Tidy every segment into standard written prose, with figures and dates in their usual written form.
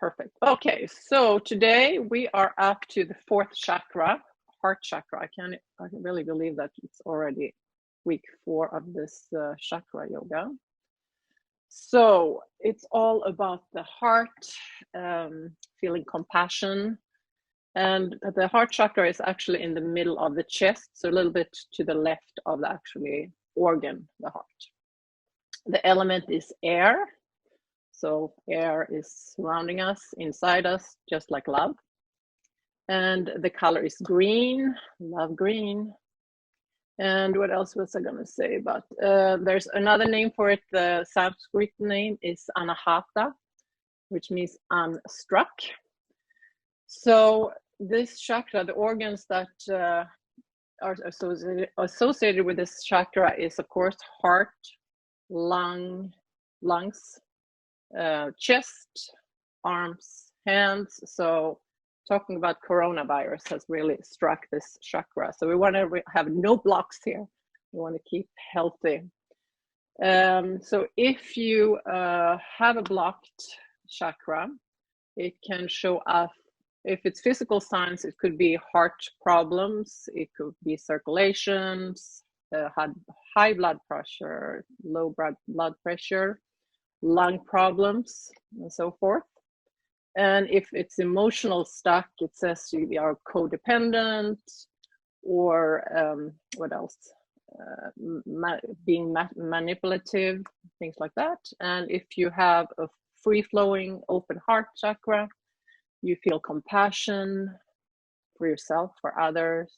Perfect. Okay, so today we are up to the fourth chakra, heart chakra. I can really believe that it's already week 4 of this chakra yoga. So it's all about the heart, feeling compassion. And the heart chakra is actually in the middle of the chest, so a little bit to the left of the actually organ, the heart. The element is air. So air is surrounding us, inside us, just like love. And the color is green, love green. And what else was I gonna say about, there's another name for it. The Sanskrit name is anahata, which means unstruck. So this chakra, the organs that are associated with this chakra is of course heart, lungs, chest, arms, hands. So talking about coronavirus has really struck this chakra. So we want to have no blocks here. We want to keep healthy. So if you have a blocked chakra, it can show up. If it's physical signs, it could be heart problems, it could be circulations, high blood pressure, low blood pressure, lung problems, and so forth. And if it's emotional stuck, it says you are codependent, or what else? Being manipulative, things like that. And if you have a free-flowing open heart chakra, you feel compassion for yourself, for others,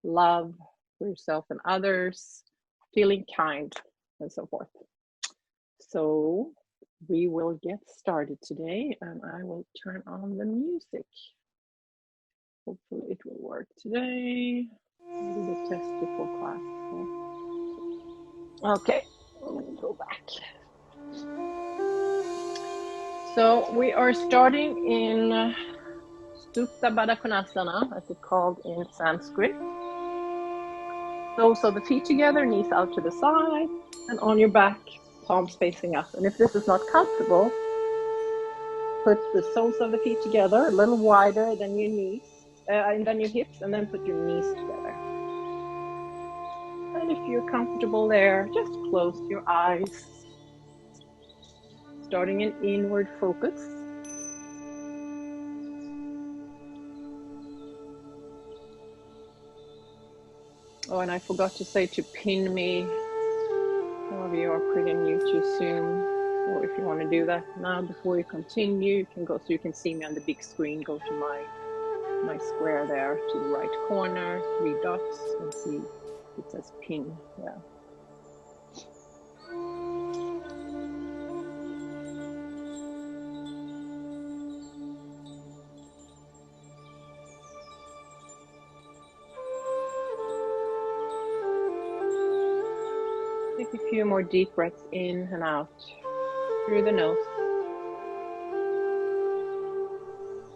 love for yourself and others, feeling kind, and so forth. So we will get started today, and I will turn on the music. Hopefully it will work today. I did a test before class. Okay, let me go back. So we are starting in Supta Baddha Konasana, as it's called in Sanskrit. So the feet together, knees out to the side, and on your back, palms facing up. And if this is not comfortable, put the soles of the feet together a little wider than your knees, and then your hips, and then put your knees together. And if you're comfortable there, just close your eyes, starting an inward focus. Oh, and I forgot to say to pin me. Some of you are pretty new to Zoom. So if you want to do that now before you continue, you can go so you can see me on the big screen. Go to my square there to the right corner, 3 dots, and see it says pin. Yeah. Take a few more deep breaths in and out through the nose.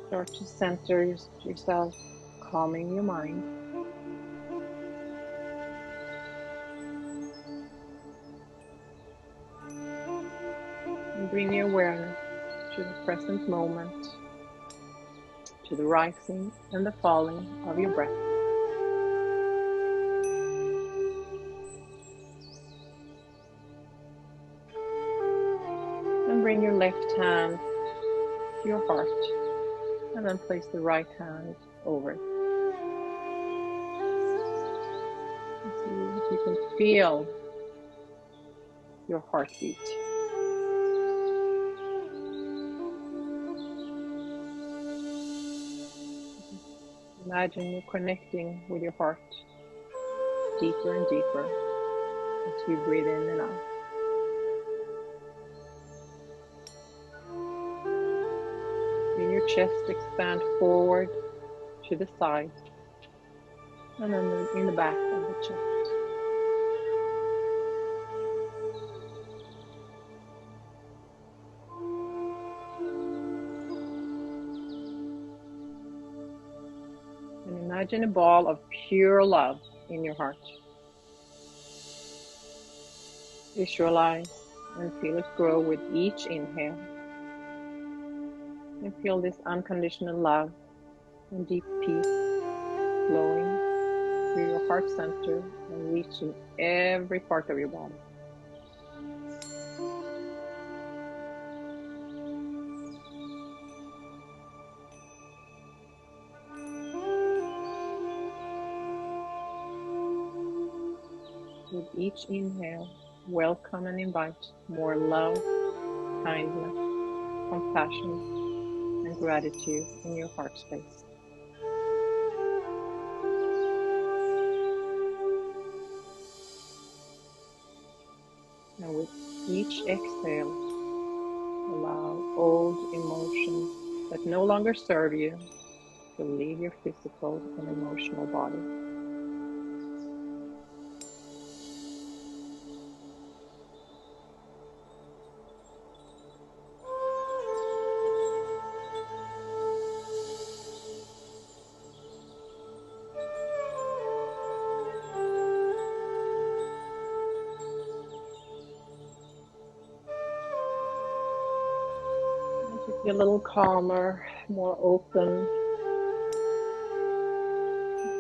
Start to center yourself, calming your mind. And bring your awareness to the present moment, to the rising and the falling of your breath. And bring your left hand to your heart, and then place the right hand over it. And see if you can feel your heartbeat. Imagine you're connecting with your heart deeper and deeper as you breathe in and out. Feel your chest expand forward to the side, and then in the back of the chest. And imagine a ball of pure love in your heart. Visualize and feel it grow with each inhale. And feel this unconditional love and deep peace flowing through your heart center and reaching every part of your body. With each inhale, welcome and invite more love, kindness, compassion, and gratitude in your heart space. And with each exhale, allow old emotions that no longer serve you to leave your physical and emotional body. As you feel a little calmer, more open,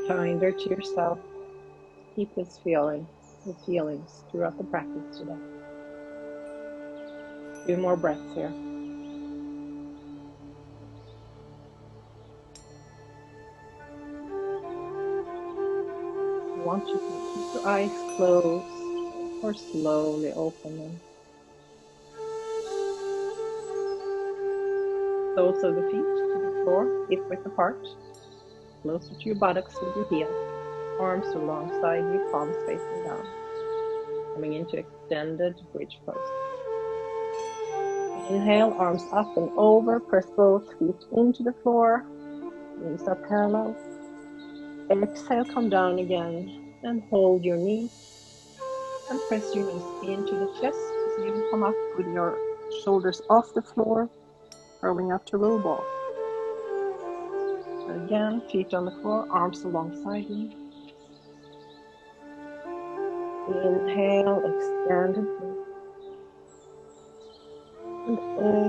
kinder to yourself, keep this feeling, the feelings throughout the practice today. 2 more breaths here. I want you to keep your eyes closed or slowly open them. Soles of the feet to the floor, hip width apart, closer to your buttocks with your heel. Arms alongside you, palms facing down. Coming into extended bridge pose. Inhale, arms up and over, press both feet into the floor. Knees are parallel. Exhale, come down again and hold your knees and press your knees into the chest so you can come up with your shoulders off the floor, curling up to a little ball. Again, feet on the floor, arms alongside you. Inhale, extended breath. And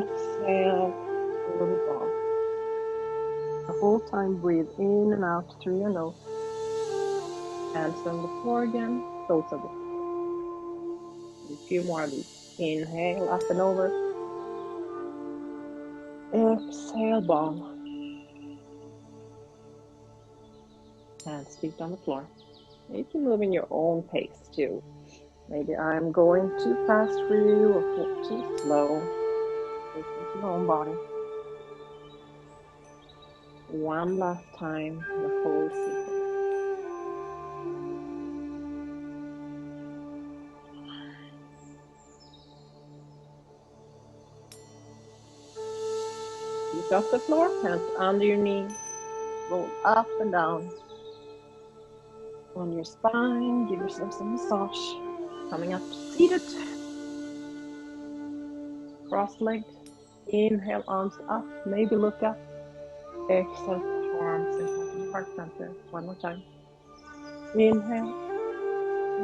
exhale, a little ball. The whole time, breathe in and out through your nose. Hands on the floor again, soles of the feet. A few more of these. Inhale, up and over. Exhale, ball. Hands, feet on the floor. You can move in your own pace too. Maybe I'm going too fast for you or too slow. Listen to your own body. One last time, the whole sequence. Feet off the floor, hands under your knees. Roll up and down on your spine. Give yourself some massage. Coming up to seated. Cross-legged. Inhale, arms up. Maybe look up. Exhale, arms in front of your heart center. One more time. Inhale.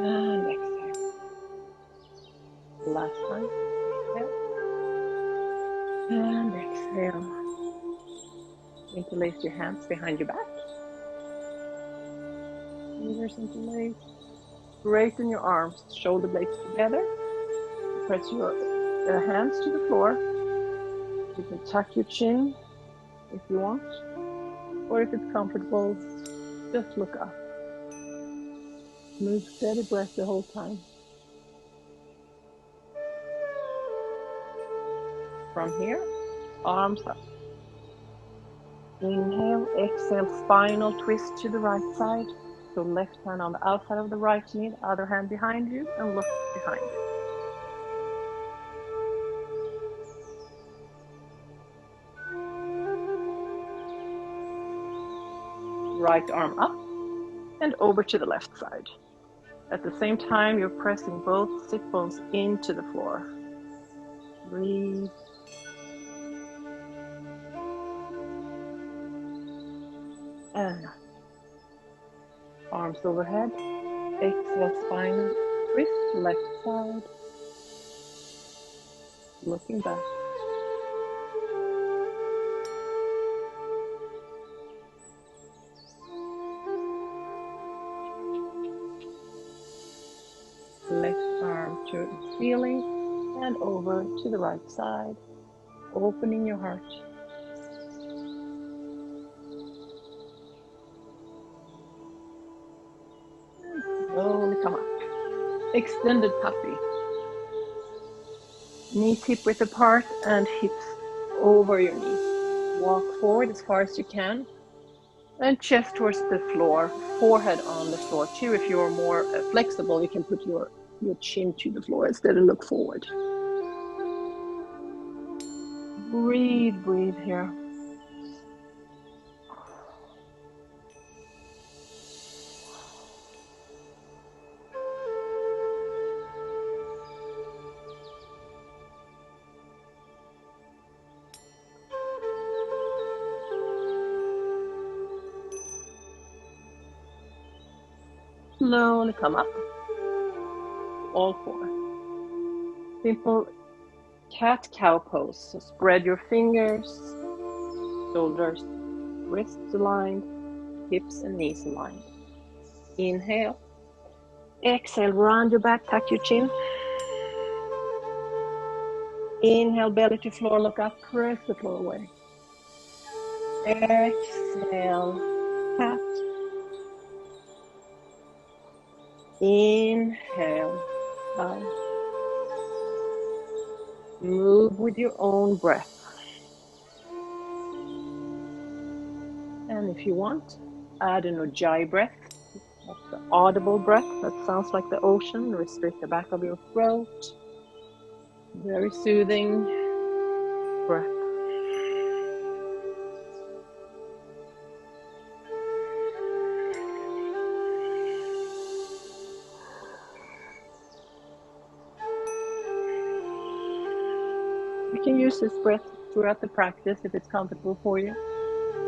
And exhale. Last time. Inhale. And exhale. Interlace your hands behind your back. Fingers interlace. Straighten your arms, shoulder blades together. Press your hands to the floor. You can tuck your chin if you want, or if it's comfortable, just look up. Move steady breath the whole time. From here, arms up. Inhale, exhale, spinal twist to the right side. So left hand on the outside of the right knee, the other hand behind you, and look behind you. Right arm up and over to the left side. At the same time, you're pressing both sit bones into the floor. Breathe. And arms overhead. Exhale, spinal twist, left side. Looking back. Left arm to the ceiling and over to the right side, opening your heart. And slowly come up. Extended puppy. Knees hip width apart and hips over your knees. Walk forward as far as you can. And chest towards the floor, forehead on the floor too. If you're more flexible, you can put your chin to the floor instead and look forward. Breathe here. Slowly come up. All four. Simple cat-cow pose. So spread your fingers, shoulders, wrists aligned, hips and knees aligned. Inhale. Exhale, round your back, tuck your chin. Inhale, belly to floor, look up, press the floor away. Exhale, cat. Inhale, out. Move with your own breath. And if you want, add an ujjayi breath. That's the audible breath that sounds like the ocean. Restrict the back of your throat. Very soothing breath. You can use this breath throughout the practice if it's comfortable for you,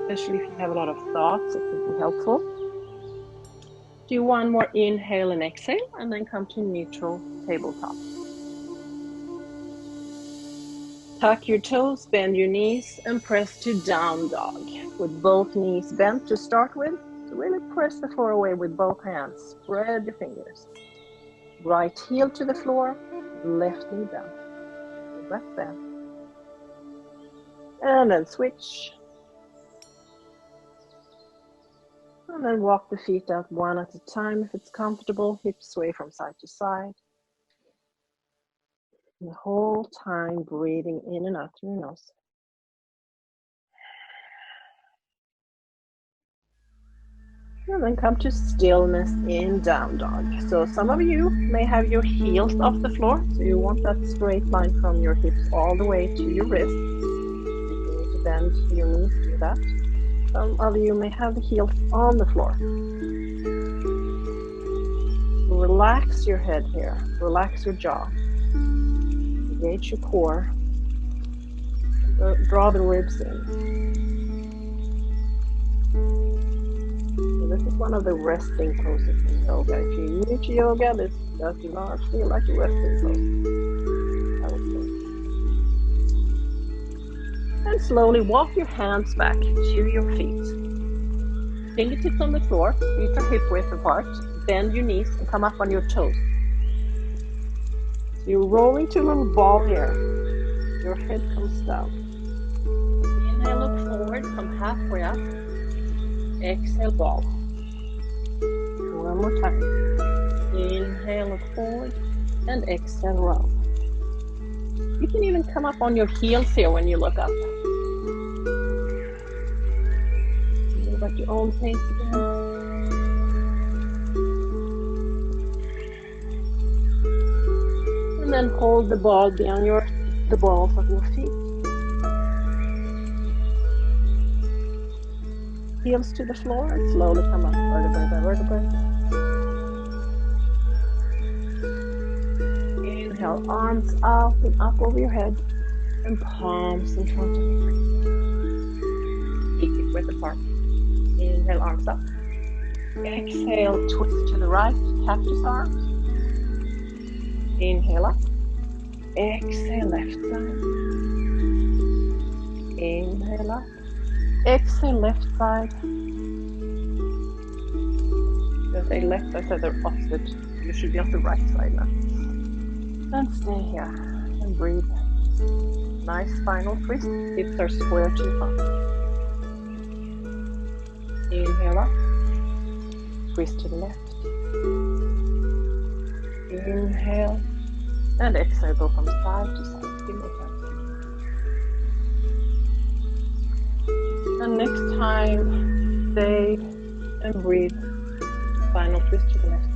especially if you have a lot of thoughts. It can be helpful. Do one more inhale and exhale, and then come to neutral tabletop. Tuck your toes, bend your knees, and press to down dog. With both knees bent to start with, so really press the floor away with both hands. Spread your fingers. Right heel to the floor, left knee down. Breath there. And then switch. And then walk the feet out one at a time if it's comfortable. Hips sway from side to side. The whole time breathing in and out through your nose. And then come to stillness in down dog. So some of you may have your heels off the floor. So you want that straight line from your hips all the way to your wrists. You need to bend your knees, do that. Some of you may have the heels on the floor. Relax your head here. Relax your jaw. Engage your core. Draw the ribs in. This is one of the resting poses in yoga. If you're new to yoga, this does not feel like a resting pose, I would say. And slowly walk your hands back to your feet. Fingertips on the floor, feet are hip width apart. Bend your knees and come up on your toes. So you're rolling to a little ball here. Your head comes down. Inhale, look forward, come halfway up. Exhale, ball. One more time. Inhale, look forward, and exhale, round. You can even come up on your heels here when you look up. Move at your own pace again. And then hold the ball beyond the balls of your feet. Heels to the floor and slowly come up vertebrae by vertebrae. Inhale, arms out and up over your head and palms in front of you. Feet hip width apart. Inhale, arms up. Exhale, twist to the right, cactus arms. Inhale up. Exhale, left side. Inhale up. Exhale, left side. When I say left, I said they're opposite You should be on the right side now. And stay here and breathe. Nice final twist. Hips are square to the front. Inhale up. Twist to the left. Inhale. And exhale, go from side to side. 3 more times. And next time, stay and breathe. Final twist to the left side.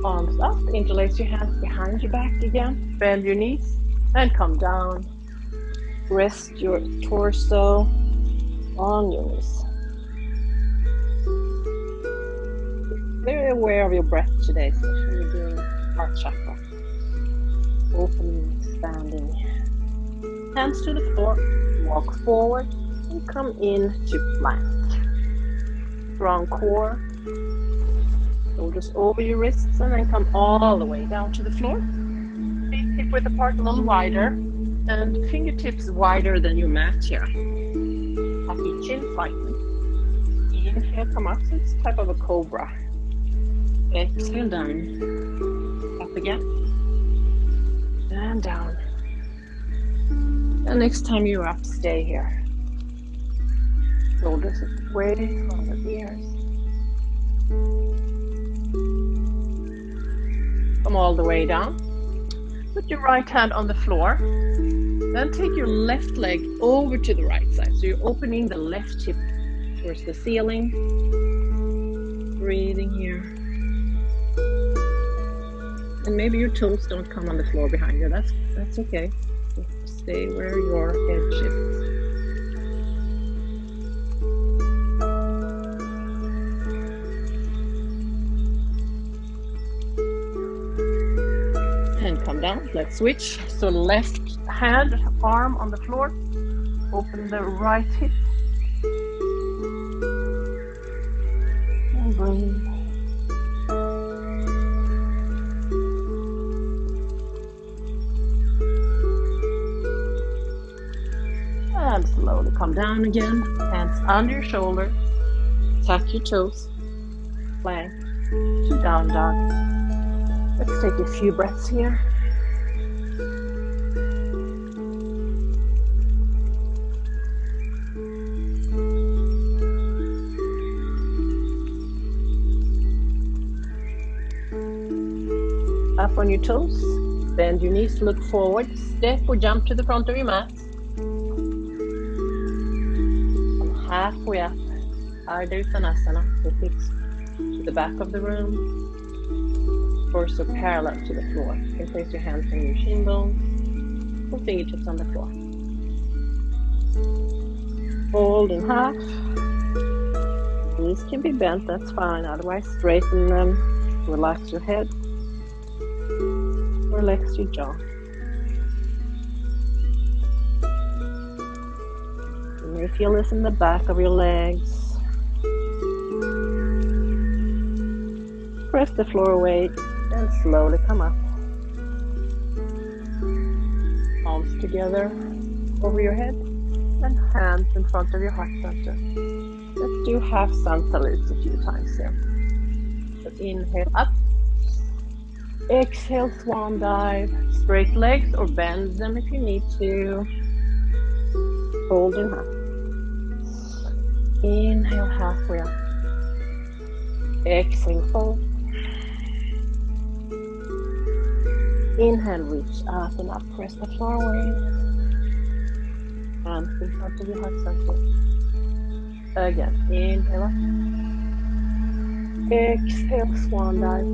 Arms up, interlace your hands behind your back again. Bend your knees and come down. Rest your torso on your knees. Very aware of your breath today, especially doing heart chakra. Opening, expanding. Hands to the floor, walk forward and come into plank. Strong core. Shoulders over your wrists and then come all the way down to the floor. Feet hip width apart a little wider and fingertips wider than your mat here. Tuck your chin slightly. Inhale, come up. So it's type of a cobra. Exhale down. Up again. And down. And next time you're up, stay here. Shoulders away from the ears. Come all the way down. Put your right hand on the floor. Then take your left leg over to the right side. So you're opening the left hip towards the ceiling. Breathing here. And maybe your toes don't come on the floor behind you. That's okay. Just stay where your head shifts. And come down. Let's switch. So left hand, arm on the floor. Open the right hip. And breathe. And slowly come down again. Hands under your shoulder. Tuck your toes. Plank to down dog. Let's take a few breaths here. Up on your toes. Bend your knees, look forward. Step or jump to the front of your mat. Halfway up, Ardha Uttanasana, so hips to the back of the room, torso parallel to the floor. You can place your hands on your shin bones, or fingertips on the floor. Fold in half. Knees can be bent, that's fine. Otherwise, straighten them. Relax your head. Relax your jaw. You feel this in the back of your legs. Press the floor away and slowly come up. Palms together over your head and hands in front of your heart center. Let's do half sun salutes a few times here. So inhale up. Exhale, swan dive. Straight legs or bend them if you need to. Fold in half. Inhale, halfway up. Exhale, fold. Inhale, reach up and up. Press the floor away. Hands in front of your heart center. Again, inhale up. Exhale, swan dive.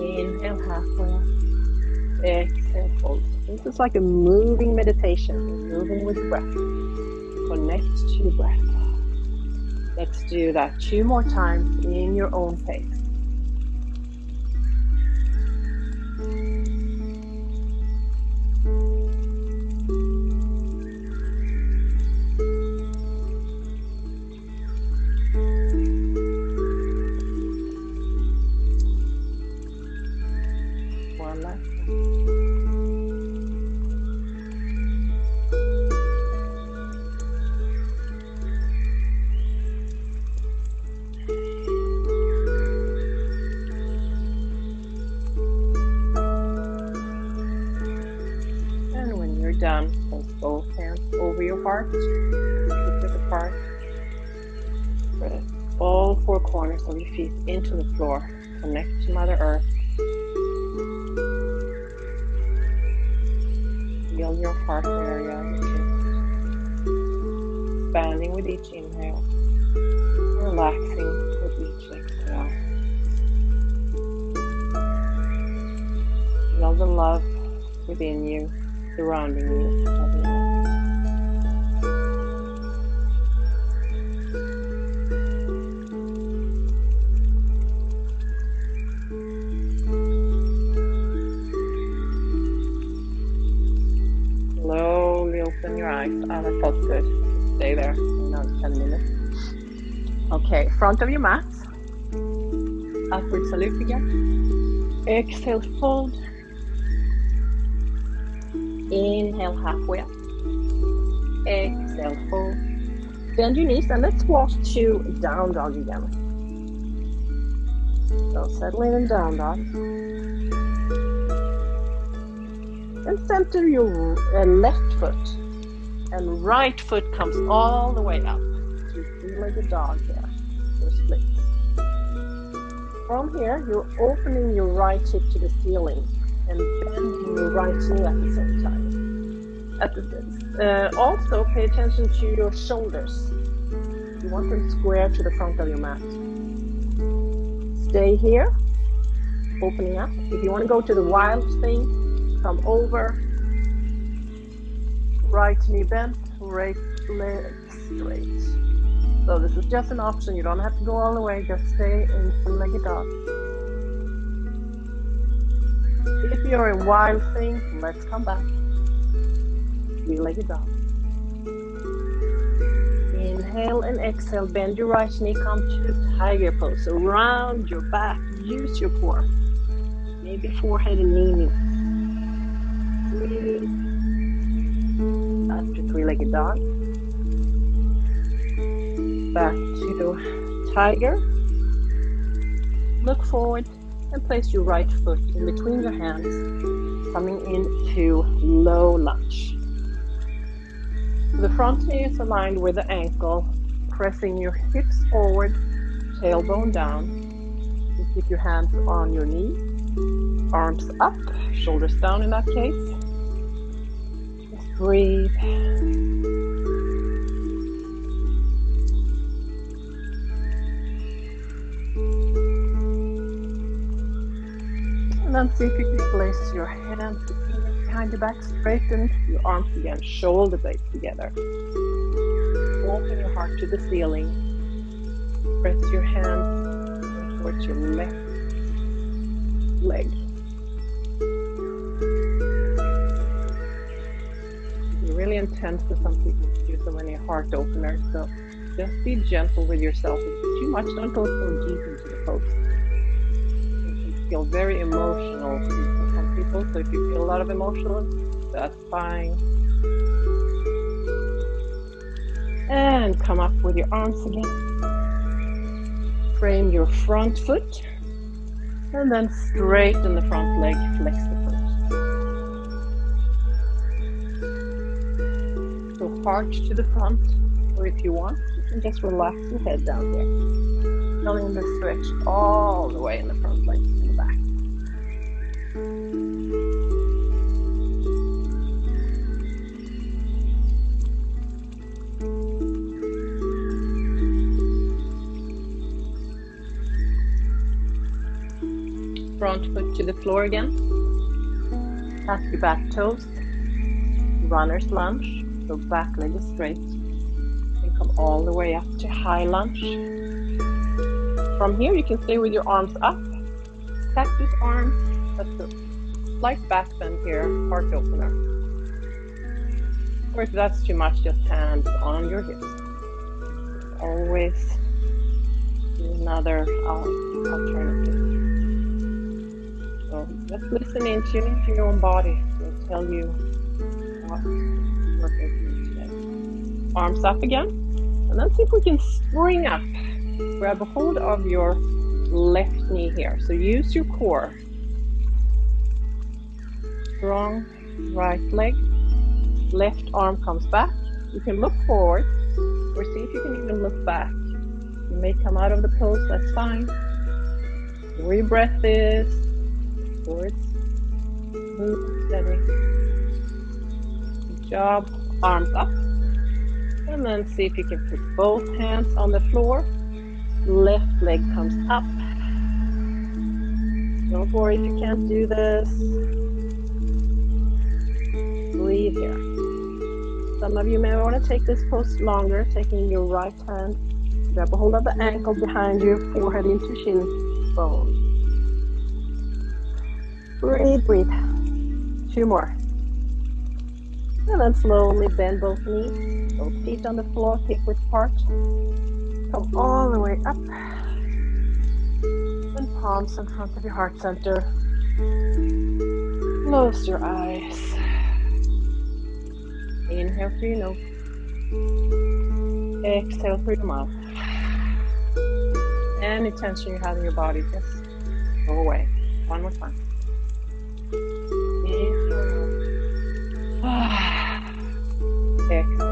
Inhale, halfway up. Exhale, fold. This is like a moving meditation, moving with breath. Connect to breath. Let's do that 2 more times in your own pace. One last time. done, place both hands over your heart, hip width apart. Press all four corners of your feet into the floor. Connect to Mother Earth. Feel your heart area, expanding with each inhale, relaxing with each exhale. Feel the love within you, surrounding you. Slowly open your eyes. Ah, that felt good. Stay there for another 10 minutes. Okay, front of your mat. Upward salute again. Exhale, fold. Inhale, halfway up. Exhale, fold. Bend your knees and let's walk to down dog again. So settle in down dog. And center your left foot. And right foot comes all the way up. To three-legged dog here. Or splits. From here, you're opening your right hip to the ceiling and bending your right knee at the same time. Also, pay attention to your shoulders. You want them square to the front of your mat. Stay here, opening up. If you want to go to the wild thing, come over. Right knee bent, right leg straight. So this is just an option. You don't have to go all the way. Just stay in full-legged dog. If you're in wild thing, let's come back. Three-legged dog. Inhale and exhale. Bend your right knee. Come to tiger pose. So round your back. Use your core. Maybe forehead and knee. Breathe. After three-legged dog. Back to tiger. Look forward and place your right foot in between your hands, coming into low lunge. The front knee is aligned with the ankle, pressing your hips forward, tailbone down. You keep your hands on your knee, arms up, shoulders down in that case. Just breathe. And then see if you can place your hands behind your back, straighten your arms again, shoulder blades together. Open your heart to the ceiling. Press your hands towards your left leg. It's really intense for some people to do so many heart openers, so just be gentle with yourself. If it's too much, don't go so deep into the pose. Feel very emotional for some people, so if you feel a lot of emotion, that's fine. And come up with your arms again. Frame your front foot and then straighten the front leg, flex the foot. So heart to the front, or if you want, you can just relax your head down here. Feeling the stretch all the way in the front leg. Front foot to the floor again. Tap your back toes. Runner's lunge. So back leg is straight. And come all the way up to high lunge. From here you can stay with your arms up. Cactus arms. That's a slight back bend here. Heart opener. Or if that's too much, just hands on your hips. Always another alternative. So just listen in, tune into your own body. It'll tell you what's working for you today. Arms up again. And then see if we can spring up. Grab a hold of your left knee here. So use your core. Strong right leg. Left arm comes back. You can look forward or see if you can even look back. You may come out of the pose, that's fine. Where your breath is, forwards, move steady. Good job. Arms up. And then see if you can put both hands on the floor. Left leg comes up. Don't worry if you can't do this. Breathe here. Some of you may want to take this pose longer, taking your right hand, grab a hold of the ankle behind you, forehead into shin bone. Breathe, breathe. 2 more. And then slowly bend both knees, both feet on the floor, hip width apart. Come all the way up. And palms in front of your heart center. Close your eyes. Inhale through your nose. Exhale through your mouth. Any tension you have in your body, just go away. One more time. Inhale. Exhale.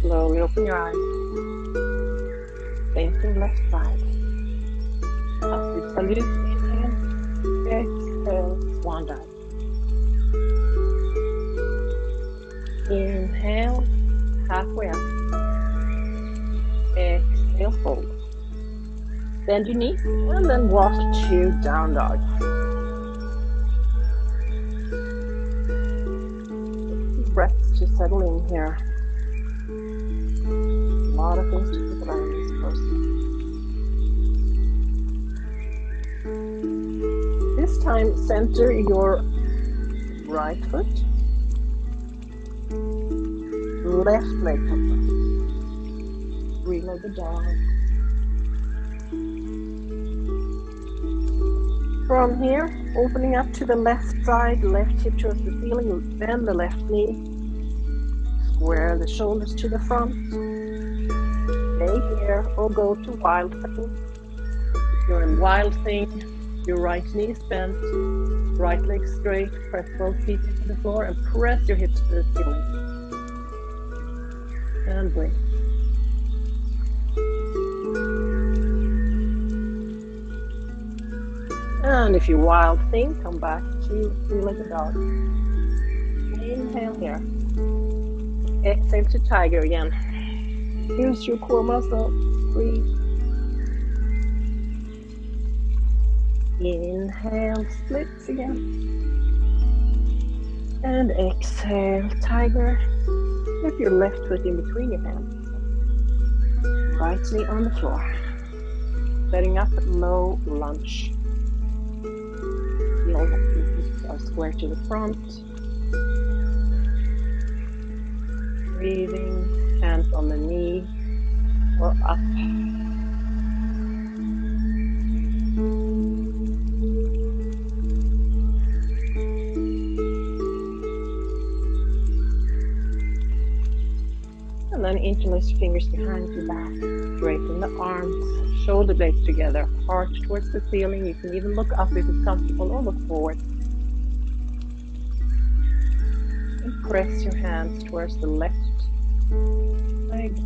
Slowly open your eyes. Facing left side. Up we salute. Inhale. Exhale. Swan dive. Inhale. Halfway up. Exhale. Fold. Bend your knees and then walk to down dog. Breaths to settle in here. A lot of things to think about in this pose. This time, center your right foot. Left leg comes up. Three-legged dog. From here, opening up to the left side, left hip towards the ceiling, bend the left knee. Square the shoulders to the front. Stay here or go to wild thing. If you're in wild thing, your right knee is bent, right leg straight, press both feet into the floor and press your hips to the ceiling. And breathe. And if you wild thing, come back to three-legged dog. Inhale here. Exhale to tiger again. Use your core muscle. Breathe. Inhale, splits again. And exhale, tiger. With your left foot in between your hands. Right knee on the floor. Setting up low lunge. Feel that your hips are square to the front. Breathing, hands on the knee or up. And then interlace your fingers behind your back. Straighten the arms, shoulder blades together, heart towards the ceiling. You can even look up if it's comfortable or look forward. And press your hands towards the left leg.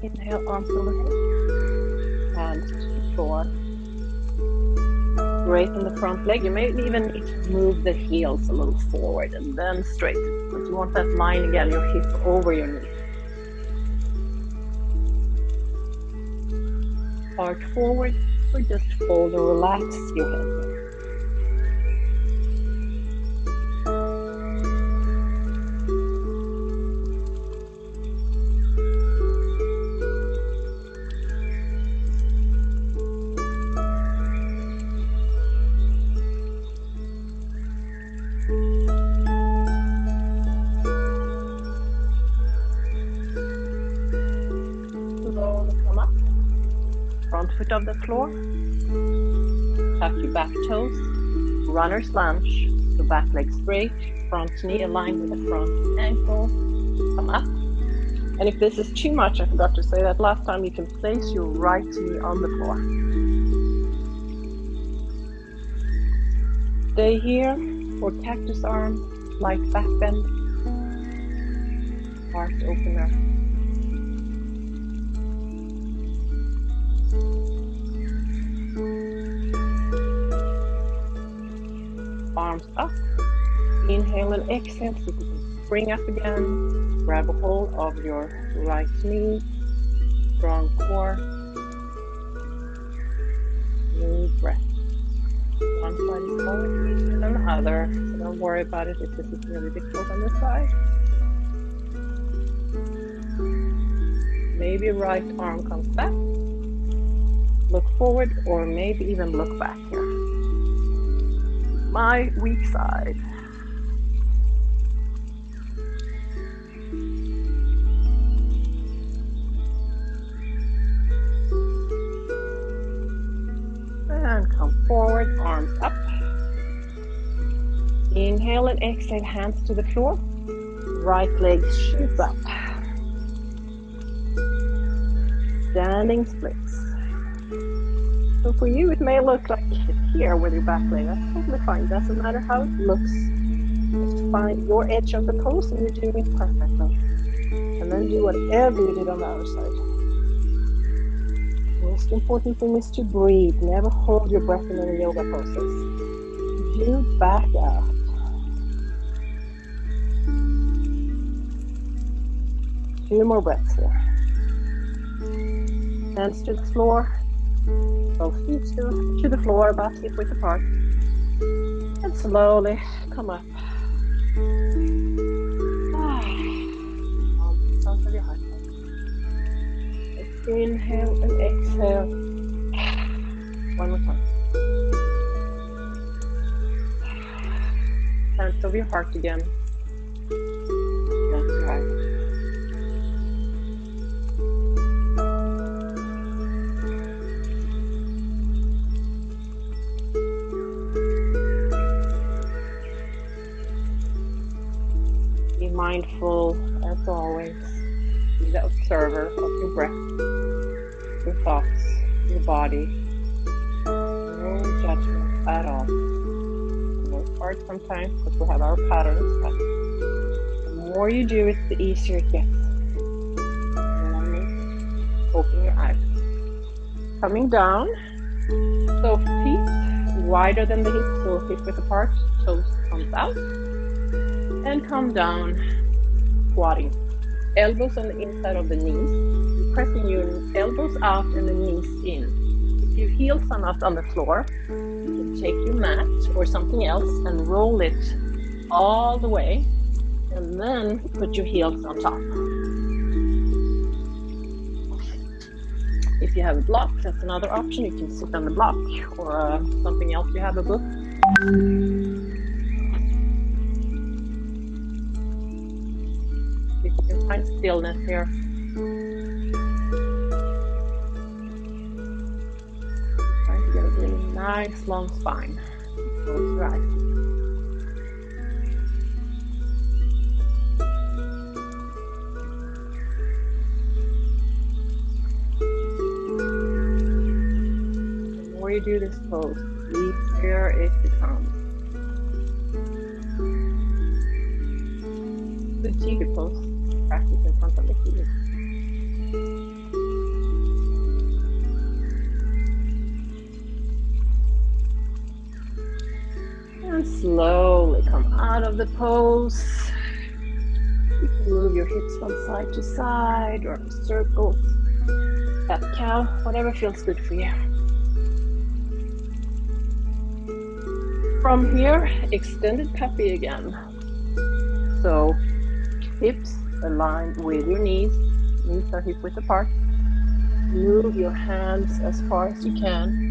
Inhale, arms overhead, hands to the floor. Straighten the front leg. You may even need to move the heels a little forward and then straighten. But you want that line again, your hip over your knee. Heart forward, or just fold and relax your head. foot of the floor. Tuck your back toes. Runner's lunge. So back leg straight. Front knee aligned with the front ankle. Come up. And if this is too much, I forgot to say that last time, you can place your right knee on the floor. Stay here for cactus arm, light back bend, heart opener. Arms up. Inhale and exhale so you can spring up again. Grab a hold of your right knee. Strong core. Smooth breath. One side is always easier than the other, so don't worry about it if this is really difficult on this side. Maybe right arm comes back. Look forward, or maybe even look back here. My weak side. And come forward, arms up. Inhale and exhale, hands to the floor. Right leg shoots up. Standing splits. So for you, it may look like here with your back leg. That's totally fine. Doesn't matter how it looks. Just find your edge of the pose and you're doing it perfectly. And then do whatever you did on the other side. Most important thing is to breathe. Never hold your breath in any yoga poses. You back out. Few more breaths here. Hands to the floor. Both feet to the floor, about hip width apart. And slowly come up. Sounds of your heart. Inhale and exhale. One more time. Hands over your heart again. That's right. Be mindful, as always. Be the observer of your breath, your thoughts, your body. No judgment at all. It's hard sometimes because we have our patterns, but the more you do it, the easier it gets. Open your eyes. Coming down. So feet wider than the hips, so hip width apart, toes comes out. And come down, squatting. Elbows on the inside of the knees. You're pressing your elbows out and the knees in. If your heels are not on the floor, you can take your mat or something else and roll it all the way. And then put your heels on top. If you have a block, that's another option. You can sit on the block or something else you have, a book. If you can find stillness here. Trying to get a really nice long spine. Close your eyes. The more you do this pose, the easier it becomes. Good TV pose. Practice in front of the TV. And slowly come out of the pose. You can move your hips from side to side or circles, cat cow, whatever feels good for you. From here, extended puppy again. So hips aligned with your knees. Knees are hip width apart. Move your hands as far as you can.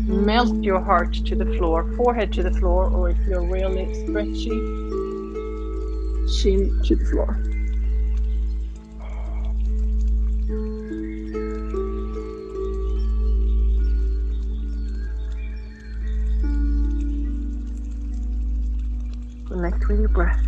Melt your heart to the floor, forehead to the floor, or if you're really stretchy, chin to the floor. Connect with your breath.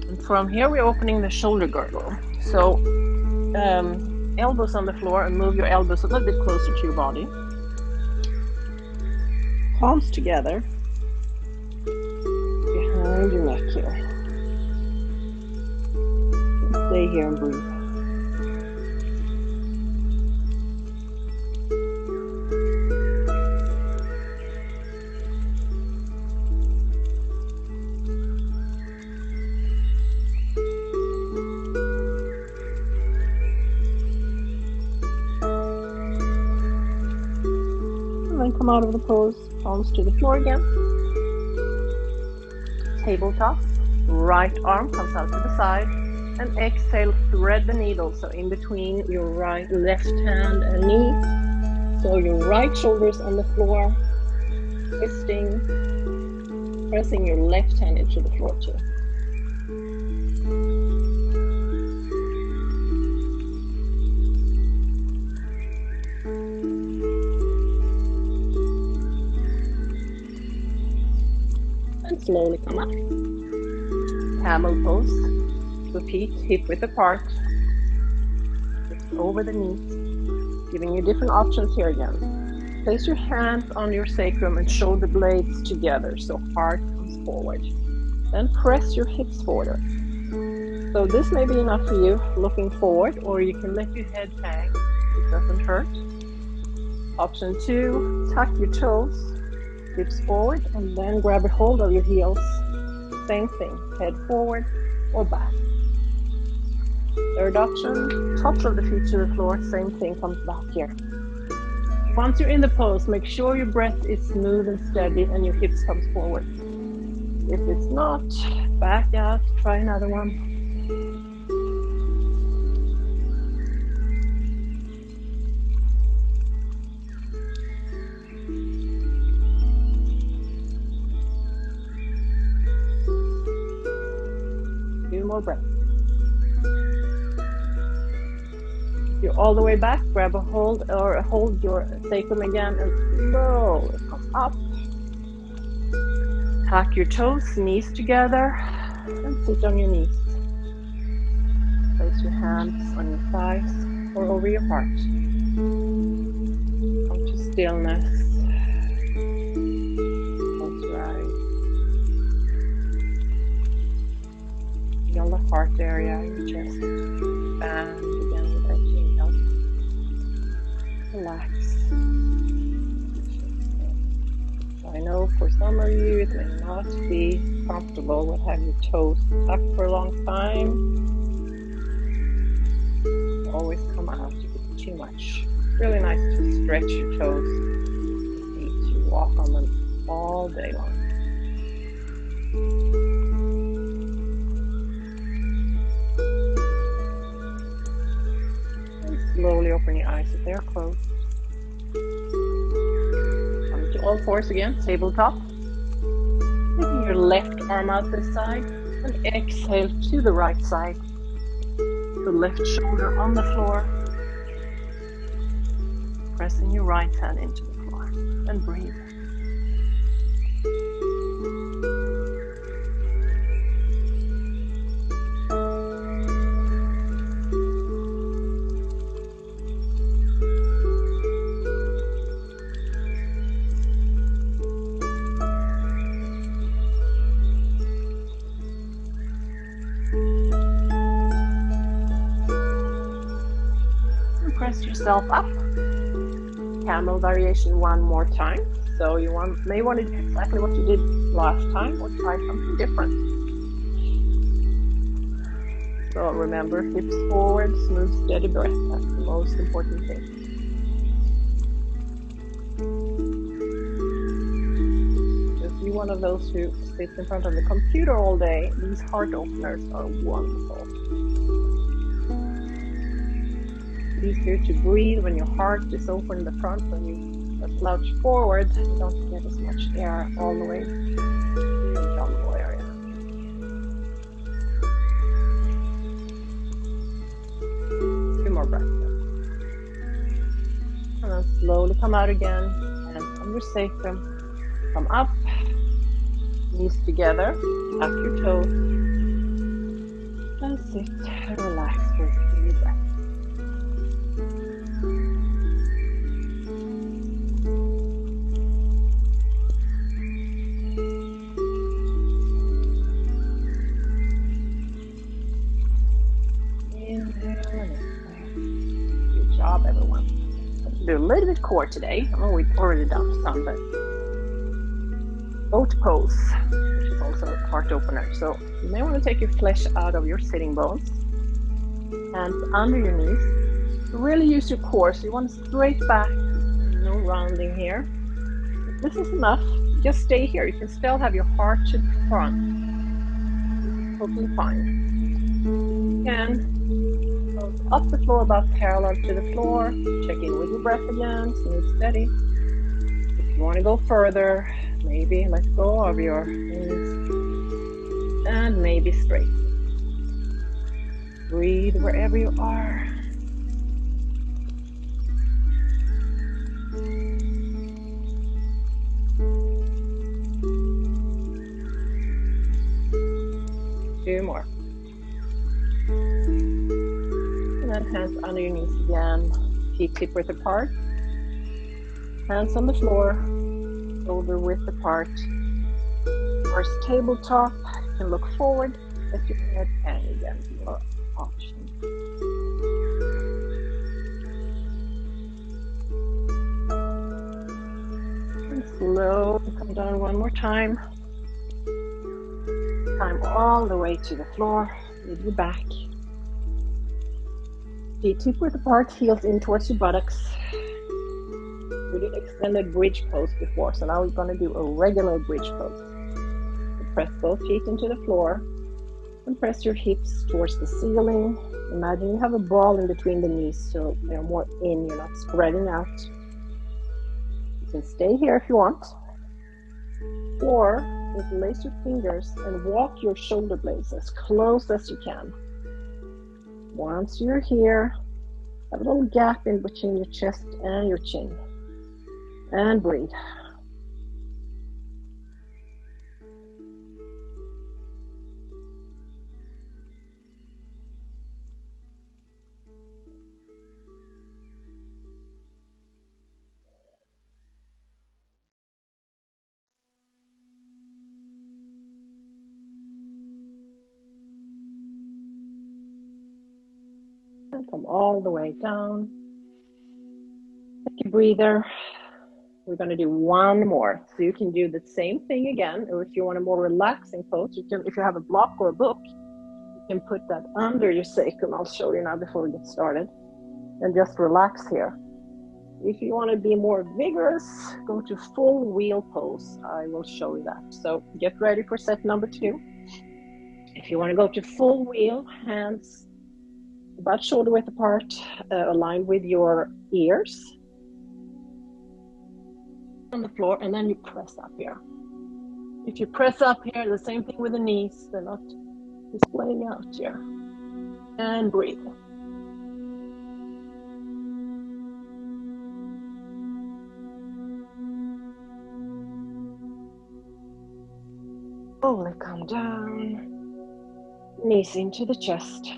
And from here, we're opening the shoulder girdle. So elbows on the floor, and move your elbows a little bit closer to your body. Palms together behind your neck here. Stay here and breathe. And then come out of the pose, palms to the floor again. Tabletop, right arm comes out to the side, and exhale, thread the needle, so in between your left hand and knee. So your right shoulder's on the floor, twisting, pressing your left hand into the floor too. And slowly come up. Camel pose. Repeat, hip width apart. Just over the knees. Giving you different options here again. Place your hands on your sacrum and shoulder blades together so heart comes forward. Then press your hips forward. So this may be enough for you, looking forward, or you can let your head hang. It doesn't hurt. Option 2, tuck your toes, hips forward, and then grab a hold of your heels. Same thing, head forward or back. Third option, tops of the feet to the floor, same thing, comes back here. Once you're in the pose, make sure your breath is smooth and steady and your hips comes forward. If it's not, back out, try another one. Few more breaths. If you're all the way back, grab a hold or hold your sacrum again and slowly come up. Tuck your toes, knees together, and sit on your knees. Place your hands on your thighs or over your heart. Come to stillness. Close your eyes. Feel the heart area, your chest expand again with every inhale. Relax. I know for some of you it may not be comfortable with having your toes tucked for a long time. Always come out if it's too much. Really nice to stretch your toes. You need to walk on them all day long. And slowly open your eyes if they're closed. All fours again, tabletop. Taking your left arm out this side and exhale to the right side. The left shoulder on the floor. Pressing your right hand into the floor and breathe. Press yourself up. Camel variation one more time. So you may want to do exactly what you did last time or try something different. So remember, hips forward, smooth, steady breath. That's the most important thing. If you're one of those who sits in front of the computer all day, these heart openers are wonderful. Easier to breathe when your heart is open in the front. When you slouch forward, you don't get as much air all the way to the abdominal area. come out again, and from your sacrum, come up, knees together, tap your toes, and sit and relax for a few breaths. Inhale and exhale. Good job, everyone. Do a little bit core today. I know we've already done some, but boat pose, which is also a heart opener. So you may want to take your flesh out of your sitting bones, hands under your knees. Really use your core. So you want to straight back, no rounding here. If this is enough, just stay here. You can still have your heart to the front. Totally fine. And up the floor, about parallel to the floor. Check in with your breath again, smooth, steady. If you want to go further, maybe let go of your knees and maybe straight. Breathe wherever you are. Two more. And then hands under your knees again. Feet hip width apart. Hands on the floor. Shoulder width apart. First tabletop. You can look forward. Lift your head and again your option. And slowly come down one more time. Climb all the way to the floor with your back. Feet hip width apart, heels in towards your buttocks. We did extended bridge pose before, so now we're going to do a regular bridge pose. So press both feet into the floor and press your hips towards the ceiling. Imagine you have a ball in between the knees, so you're more in, you're not spreading out. You can stay here if you want, or interlace your fingers and walk your shoulder blades as close as you can. Once you're here, have a little gap in between your chest and your chin. And breathe. And come all the way down. Take a breather. We're going to do one more. So you can do the same thing again, or if you want a more relaxing pose, you can, if you have a block or a book, you can put that under your sacrum. I'll show you now before we get started. And just relax here. If you want to be more vigorous, go to full wheel pose. I will show you that. So get ready for set number 2. If you want to go to full wheel, hands about shoulder width apart, aligned with your ears on the floor, and then you press up here. If you press up here, the same thing with the knees, they're not displaying out here. And breathe. Slowly come down, knees into the chest.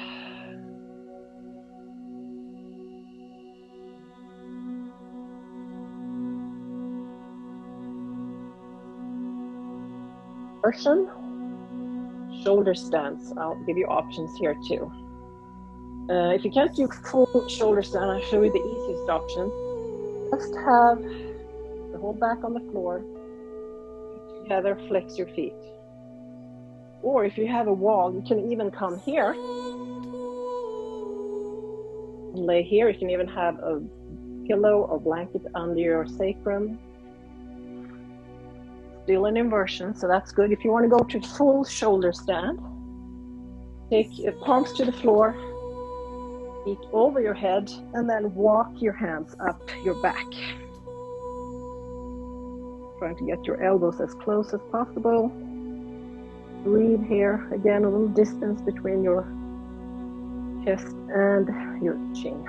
Version, shoulder stands. I'll give you options here too. If you can't do full shoulder stand, I'll show you the easiest option. Just have the whole back on the floor. Together, flex your feet. Or if you have a wall, you can even come here. Lay here. You can even have a pillow or blanket under your sacrum. Still an inversion, so that's good. If you want to go to full shoulder stand, take your palms to the floor, feet over your head, and then walk your hands up your back. Trying to get your elbows as close as possible. Breathe here. Again, a little distance between your chest and your chin.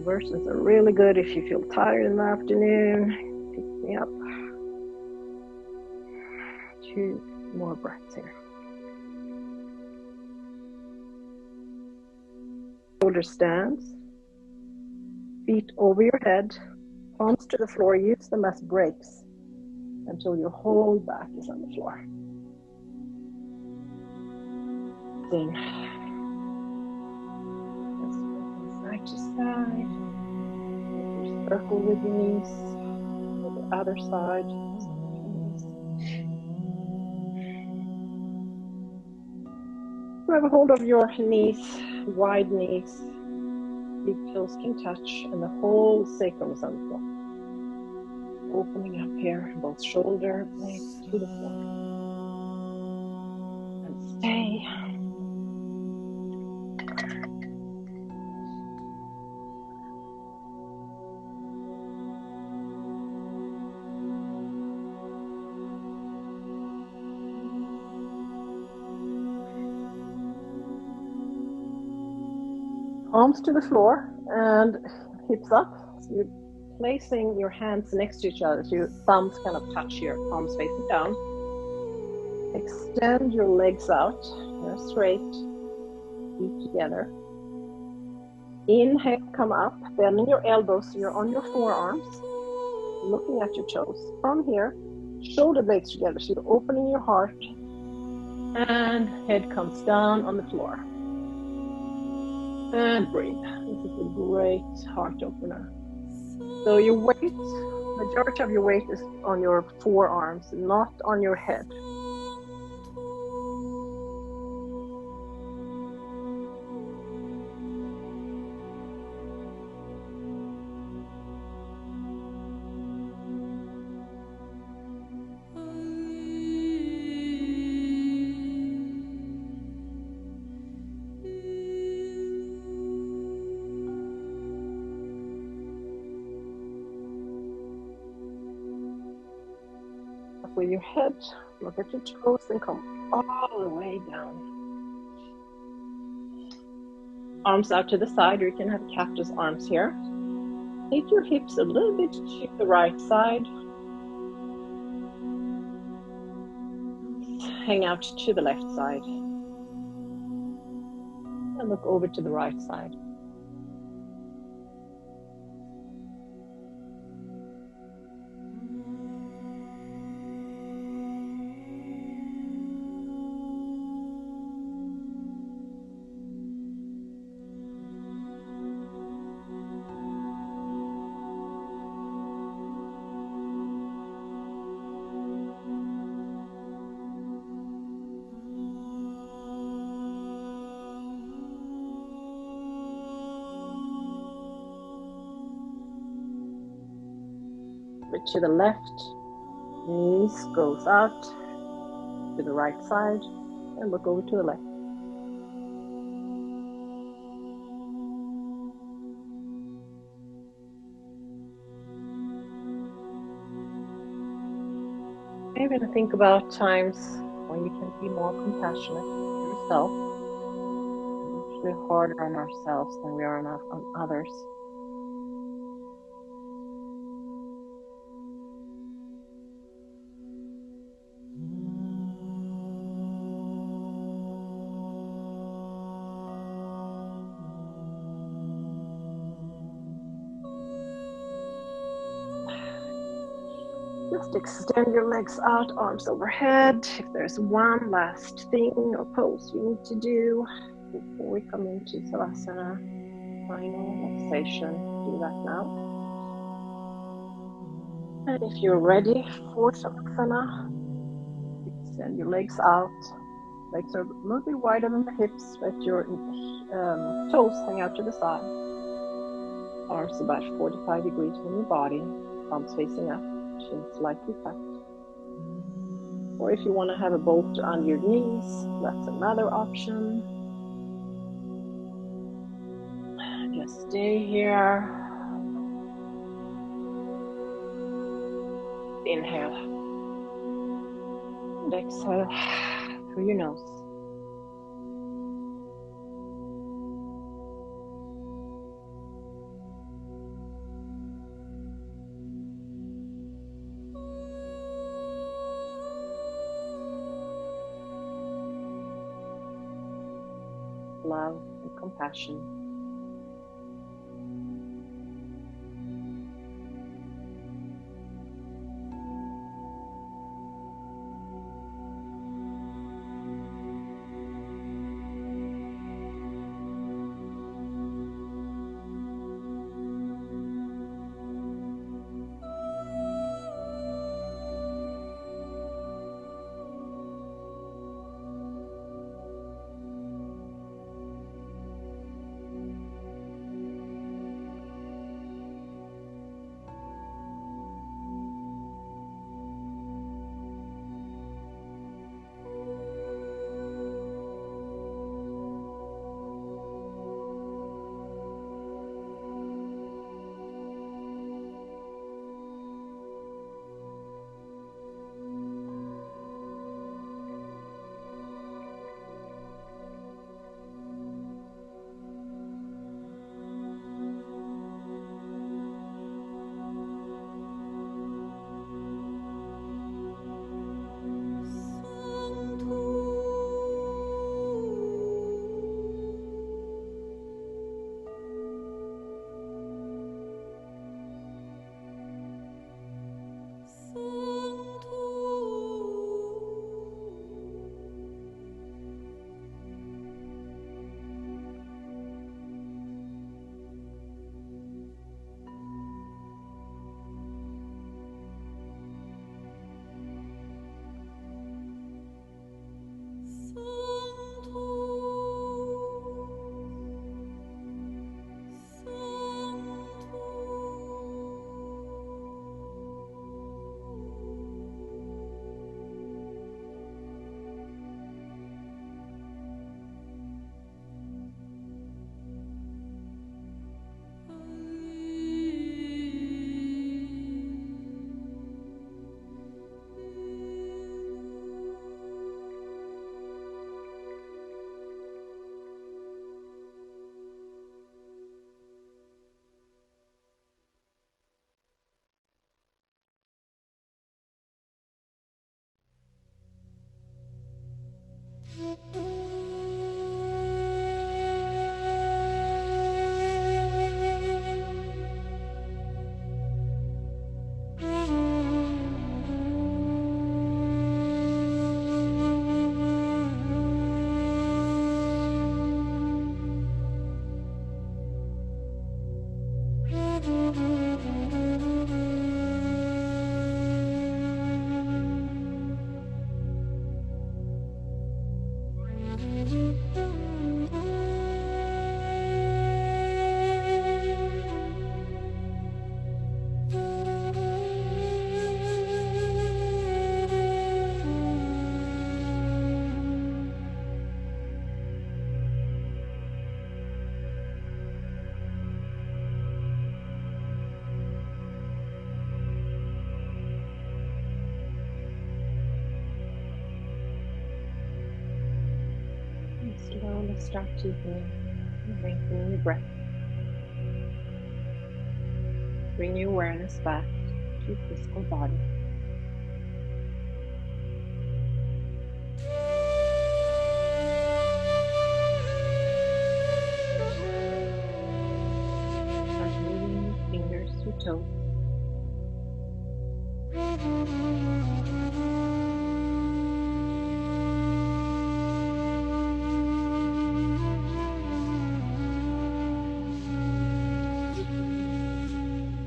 versions are really good if you feel tired in the afternoon. Pick me up. 2 more breaths here. Shoulder stands, feet over your head, palms to the floor. Use them as brakes until your whole back is on the floor. Then side to side. Circle with your knees. To the other side. Grab a hold of your knees, wide knees. Big toes can touch, and the whole sacrum is on the floor. Opening up here, both shoulder blades to the floor. And stay. Palms to the floor and hips up. So you're placing your hands next to each other, so your thumbs kind of touch here, palms facing down. Extend your legs out. They're straight, feet together. Inhale, come up, bending your elbows so you're on your forearms, looking at your toes. From here, shoulder blades together, so you're opening your heart, and head comes down on the floor. And breathe. This is a great heart opener. So your weight, majority of your weight is on your forearms, not on your head. With your head, look at your toes and come all the way down. Arms out to the side, or you can have cactus arms here. Take your hips a little bit to the right side. Hang out to the left side. And look over to the right side. To the left, knees goes out to the right side, and look over to the left. Maybe think about times when you can be more compassionate with yourself. We're usually harder on ourselves than we are on others. Just extend your legs out, arms overhead. If there's one last thing or pose you need to do before we come into Savasana, final relaxation, do that now. And if you're ready for Savasana, extend your legs out. Legs are a little bit wider than the hips, but your toes hang out to the side. Arms about 45 degrees from your body, palms facing up. Chin slightly tucked. Or if you want to have a bolster under your knees, that's another option. Just stay here. Inhale. And exhale through your nose. love and compassion. Slowly start deepening and lengthening your breath. Bring your awareness back to your physical body. Start moving your fingers, your toes.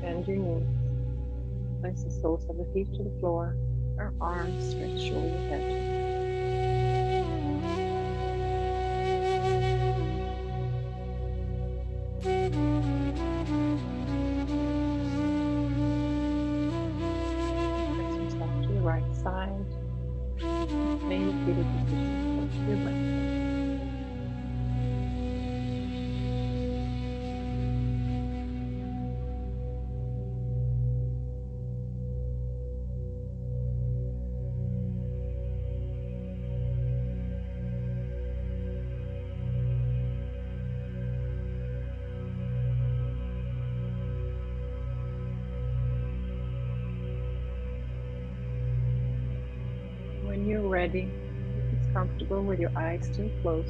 Bend your knees. Place the soles of the feet to the floor. Our arms stretch overhead. Press yourself to the right side. Maintain the fetal position close to your breast. When you're ready, if it's comfortable with your eyes still closed,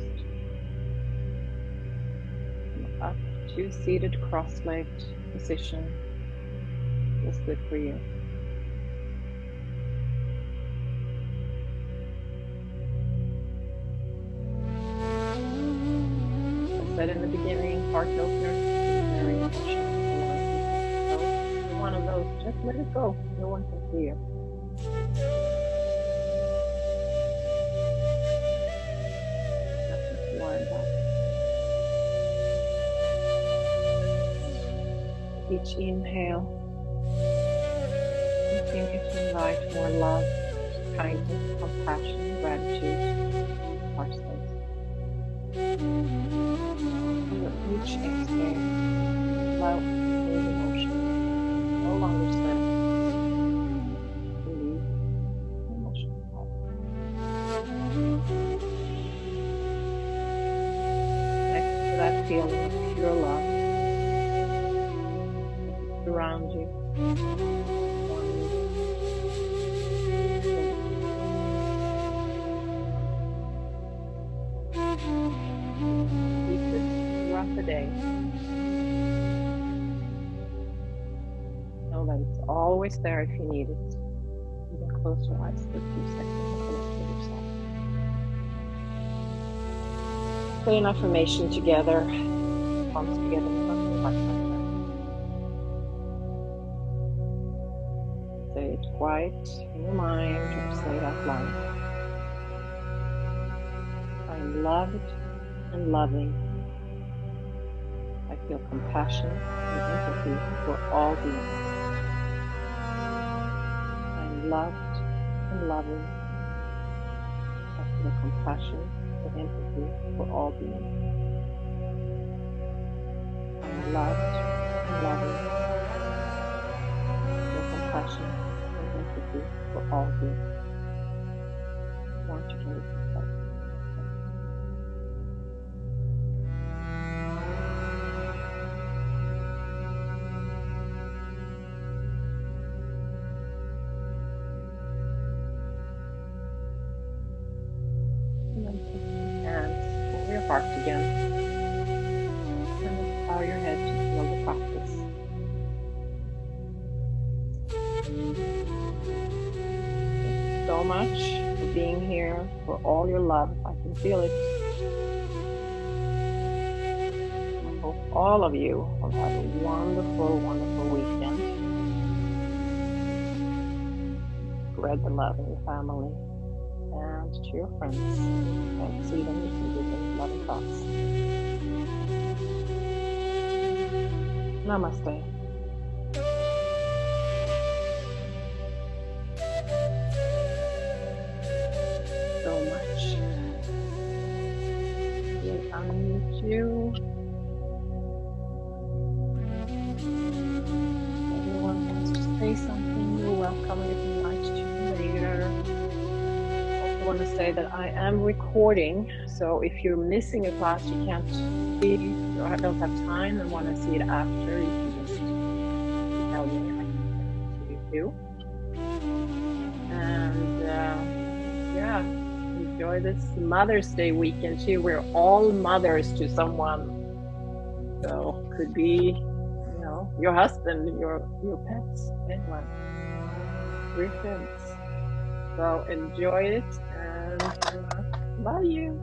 to seated cross-legged position. What's good for you? As I said in the beginning, heart openers is very emotional. So if you're one of those, just let it go. No one can see you. Nothing to worry about. Each inhale, continue to invite more love, kindness, compassion, gratitude to our space. And with each exhale, allow those emotions no longer serve. Release the emotional part. Next to that feeling of pure love, surround you, warm you, keep this throughout the day. Know that it's always there if you need it. Even close your eyes for a few seconds and connect with yourself. Say an affirmation together, palms together in front of your heart center. Say it quiet in your mind or say it out loud. I'm loved and loving. I feel compassion and empathy for all beings. I'm loved and loving. I feel compassion and empathy for all beings. I'm loved and loving. I feel compassion and empathy for all beings. Want you can repeat that. And then take your hands over your heart again. And then bow your head to feel the practice. Thank you so much for being here, for all your love. I can feel it. I hope all of you will have a wonderful, wonderful weekend. Spread the love in your family and to your friends. If you can't see them, you can give them loving thoughts. Namaste. So much. We'll unmute you. Everyone wants to say something, you're welcome. You can write to me later. Also want to say that I am recording, so if you're missing a class you can't see, or don't have time and want to see it after, you can just tell me. I can send it to you too. And yeah, enjoy this Mother's Day weekend too. We're all mothers to someone, so could be, you know, your husband, your pets, anyone. We're friends. So enjoy it and love you.